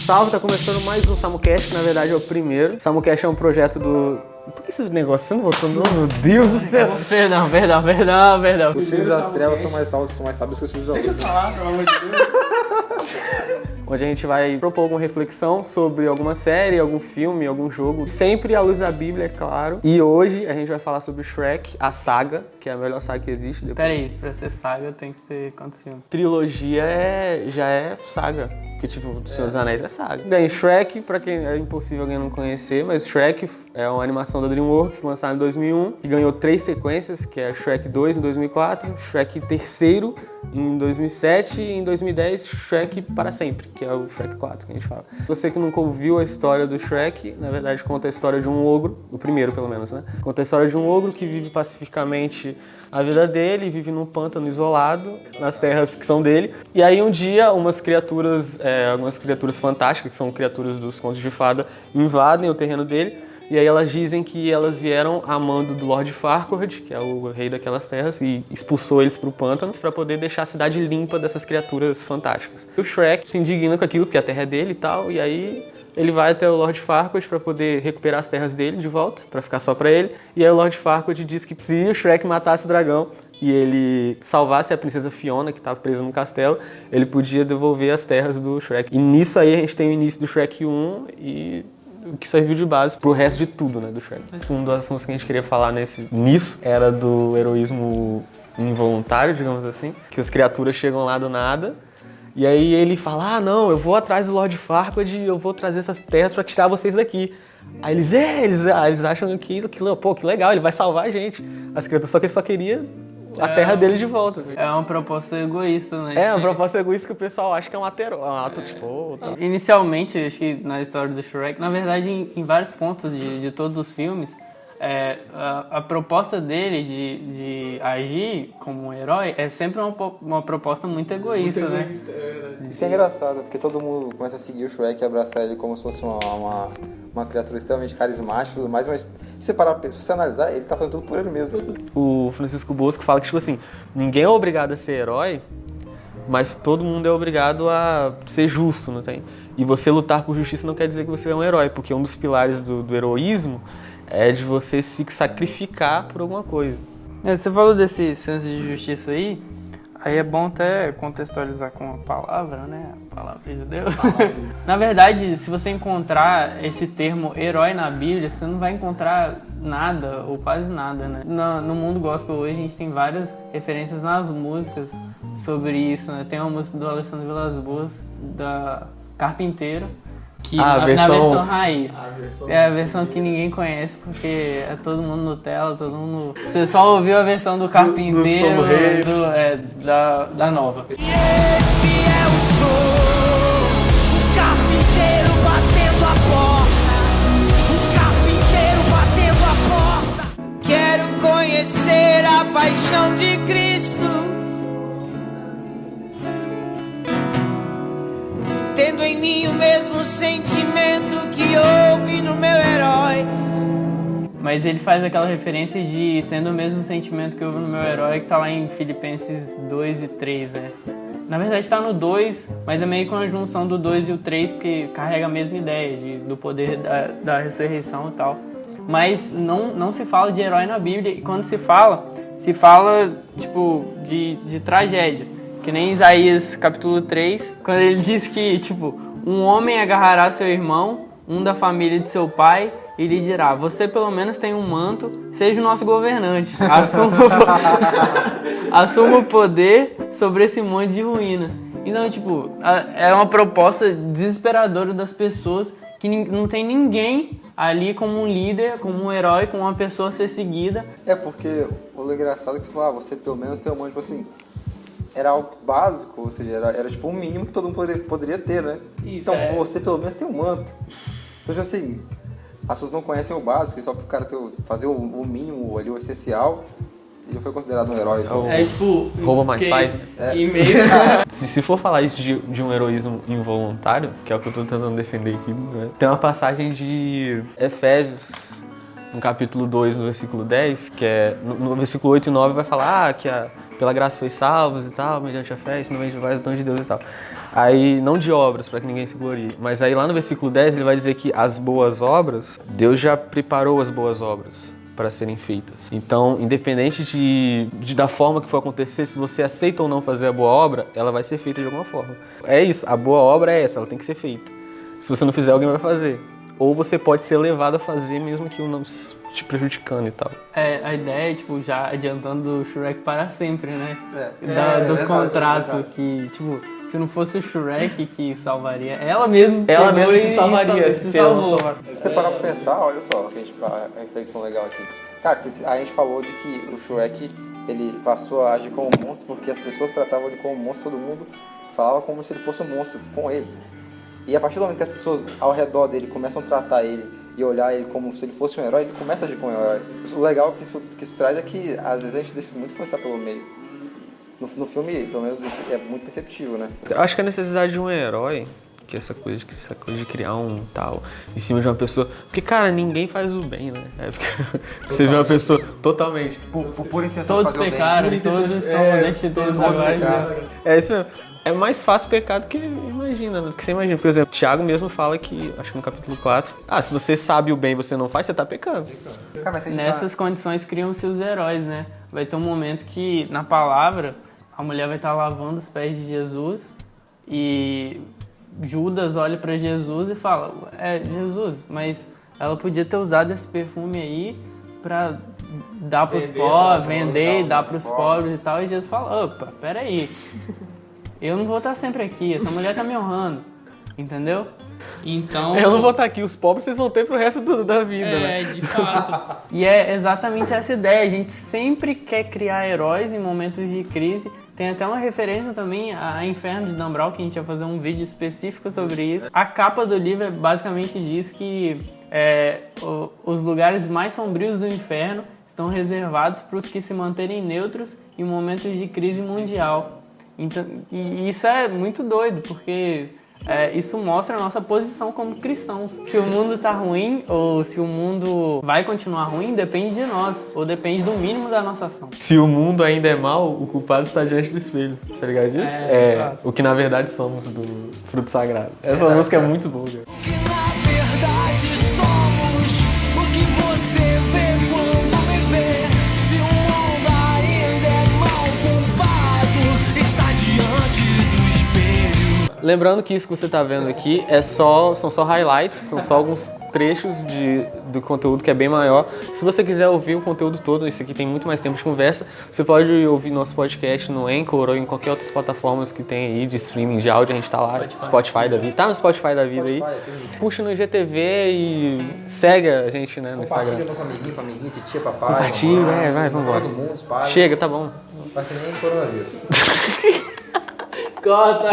Salve, tá começando mais um SamuCast, que na verdade é o primeiro. SamuCast é um projeto do... Por que esse negócio você não botou no... Meu Deus do céu! Perdão. Os filhos das trevas são mais sábios que os filhos da luz. Deixa eu falar, pelo amor de Deus. Onde a gente vai propor alguma reflexão sobre alguma série, algum filme, algum jogo. Sempre à luz da Bíblia, é claro. E hoje a gente vai falar sobre Shrek, a saga, que é a melhor saga que existe. Peraí, pra ser saga tem que ter quantos filmes? Trilogia já é saga. Porque, tipo, o Senhor dos Anéis é saga. Bem, Shrek, pra quem é impossível alguém não conhecer, mas Shrek é uma animação da DreamWorks, lançada em 2001, que ganhou 3 sequências, que é Shrek 2 em 2004, Shrek III em 2007 e em 2010 Shrek para sempre, que é o Shrek 4 que a gente fala. Você que nunca ouviu a história do Shrek, na verdade conta a história de um ogro, o primeiro pelo menos, né? Conta a história de um ogro que vive pacificamente a vida dele, vive num pântano isolado, nas terras que são dele. E aí um dia algumas criaturas fantásticas, que são criaturas dos contos de fada, invadem o terreno dele. E aí elas dizem que elas vieram a mando do Lord Farquaad, que é o rei daquelas terras, e expulsou eles pro pântano para poder deixar a cidade limpa dessas criaturas fantásticas. E o Shrek se indigna com aquilo, porque a terra é dele e tal, e aí ele vai até o Lord Farquaad para poder recuperar as terras dele de volta, para ficar só para ele. E aí o Lord Farquaad diz que se o Shrek matasse o dragão e ele salvasse a princesa Fiona, que estava presa no castelo, ele podia devolver as terras do Shrek. E nisso aí a gente tem o início do Shrek 1 e o que serviu de base pro resto de tudo, né, do Shrek. Um dos assuntos que a gente queria falar nisso era do heroísmo involuntário, digamos assim, que as criaturas chegam lá do nada. E aí ele fala, não, eu vou atrás do Lord Farquaad e eu vou trazer essas terras pra tirar vocês daqui. Aí eles acham que legal, ele vai salvar a gente. As criaturas, só que ele só queria a terra dele de volta. É uma proposta egoísta, né? É uma proposta egoísta que o pessoal acha que é um ato tipo... Tá. Inicialmente, acho que na história do Shrek, na verdade em vários pontos de todos os filmes, a proposta dele de agir como um herói é sempre uma proposta muito egoísta, né? Isso é engraçado, porque todo mundo começa a seguir o Shrek e abraçar ele como se fosse uma criatura extremamente carismática e tudo mais, mas se você analisar, ele tá fazendo tudo por ele mesmo. O Francisco Bosco fala que, tipo assim, ninguém é obrigado a ser herói, mas todo mundo é obrigado a ser justo, não tem? E você lutar por justiça não quer dizer que você é um herói, porque um dos pilares do heroísmo é de você se sacrificar por alguma coisa. Você falou desse senso de justiça aí é bom até contextualizar com a palavra, né? A palavra de Deus. Na verdade, se você encontrar esse termo herói na Bíblia, você não vai encontrar nada, ou quase nada, né? No mundo gospel hoje, a gente tem várias referências nas músicas sobre isso, né? Tem uma música do Alessandro Vilas Boas, da Carpinteiro, que na versão raiz. É a versão que ninguém conhece, porque é todo mundo Nutella, todo mundo... Você só ouviu a versão do Carpinteiro da nova. E esse é o som, o carpinteiro batendo a porta, o carpinteiro batendo a porta. Quero conhecer a paixão de Cristo, tendo em mim o mesmo sentimento que houve no meu herói. Mas ele faz aquela referência de tendo o mesmo sentimento que houve no meu herói, que tá lá em Filipenses 2 e 3, né? Na verdade tá no 2, mas é meio que uma junção do 2 e o 3, porque carrega a mesma ideia do poder da ressurreição e tal. Mas não se fala de herói na Bíblia, e quando se fala tipo, de tragédia. Que nem Isaías capítulo 3, quando ele diz que, tipo, um homem agarrará seu irmão, um da família de seu pai, e lhe dirá, você pelo menos tem um manto, seja o nosso governante, assuma o poder sobre esse monte de ruínas. Então, tipo, é uma proposta desesperadora das pessoas, que não tem ninguém ali como um líder, como um herói, como uma pessoa a ser seguida. É porque o engraçado é que você fala, você pelo menos tem um monte, tipo assim... Era algo básico, ou seja, era tipo um mínimo que todo mundo poderia ter, né? Isso, então você pelo menos tem um manto. Então, assim, as pessoas não conhecem o básico, só para o cara fazer o mínimo ali, o essencial, ele foi considerado um herói. Então... tipo... Rouba mais faz, né? E meio... se for falar isso de um heroísmo involuntário, que é o que eu tô tentando defender aqui, né? Tem uma passagem de Efésios, no capítulo 2, no versículo 10, que é... No versículo 8 e 9 vai falar que pela graça sois salvos e tal, mediante a fé, isso não vem de vós, dom de Deus e tal. Aí, não de obras, para que ninguém se glorie. Mas aí lá no versículo 10 ele vai dizer que as boas obras, Deus já preparou as boas obras para serem feitas. Então, independente da forma que for acontecer, se você aceita ou não fazer a boa obra, ela vai ser feita de alguma forma. É isso, a boa obra é essa, ela tem que ser feita. Se você não fizer, alguém vai fazer. Ou você pode ser levado a fazer, mesmo que não te prejudicando e tal. A ideia é, tipo, já adiantando o Shrek para sempre, né? Do contrato, que, tipo, se não fosse o Shrek que salvaria, ela mesma se salvaria. Se salvou. Se você parar pra pensar, olha só, a reflexão legal aqui. Cara, a gente falou de que o Shrek, ele passou a agir como um monstro porque as pessoas tratavam ele como um monstro, todo mundo falava como se ele fosse um monstro com ele. E a partir do momento que as pessoas ao redor dele começam a tratar ele e olhar ele como se ele fosse um herói, ele começa a agir como um herói. O legal que isso traz é que às vezes a gente deixa muito influenciar pelo meio. No filme, pelo menos, isso é muito perceptível, né? Eu acho que a necessidade de um herói, que essa coisa de criar um tal em cima de uma pessoa. Porque, cara, ninguém faz o bem, né? Você vê uma pessoa totalmente. Por intenção Todos de fazer pecaram, o bem. todos estão destituídos agora. É isso mesmo. É mais fácil pecar do que imagina, né? Do que você imagina. Por exemplo, Tiago mesmo fala que, acho que no capítulo 4, se você sabe o bem e você não faz, você tá pecando. Cara, mas Nessas condições criam-se os heróis, né? Vai ter um momento que, na palavra, a mulher vai estar lavando os pés de Jesus e Judas olha para Jesus e fala: Jesus, mas ela podia ter usado esse perfume aí para dar para os pobres, vender e dar para os pobres e tal. E Jesus fala: opa, peraí, eu não vou estar sempre aqui, essa mulher tá me honrando, entendeu? Então, eu não vou estar aqui, os pobres vocês vão ter pro resto da vida, né? de fato. E é exatamente essa ideia, a gente sempre quer criar heróis em momentos de crise. Tem até uma referência também a Inferno de Dan Brown, que a gente vai fazer um vídeo específico sobre isso. A capa do livro basicamente diz que os lugares mais sombrios do inferno estão reservados para os que se manterem neutros em momentos de crise mundial. Então, e isso é muito doido, porque isso mostra a nossa posição como cristãos. Se o mundo tá ruim ou se o mundo vai continuar ruim, depende de nós, ou depende do mínimo da nossa ação. Se o mundo ainda é mau, o culpado está diante do espelho. Tá ligado disso? O que na verdade somos do Fruto Sagrado. Essa música é muito boa, cara. Que na verdade somos o que você vê quando me vê. Se o mundo ainda é mal culpado, está diante do espelho. Lembrando que isso que você tá vendo aqui são só highlights, são só alguns trechos do conteúdo que é bem maior. Se você quiser ouvir o conteúdo todo, isso aqui tem muito mais tempo de conversa, você pode ouvir nosso podcast no Anchor ou em qualquer outras plataformas que tem aí de streaming de áudio, a gente tá lá, Spotify da vida. Tá no Spotify da vida aí. Puxa no IGTV e segue a gente, né, no Instagram. Compartilha com amiguinho, titia, papai. Compartilha, vai, vambora. Todo mundo, pai. Chega, tá bom. Vai ser nem coronavírus. Corta!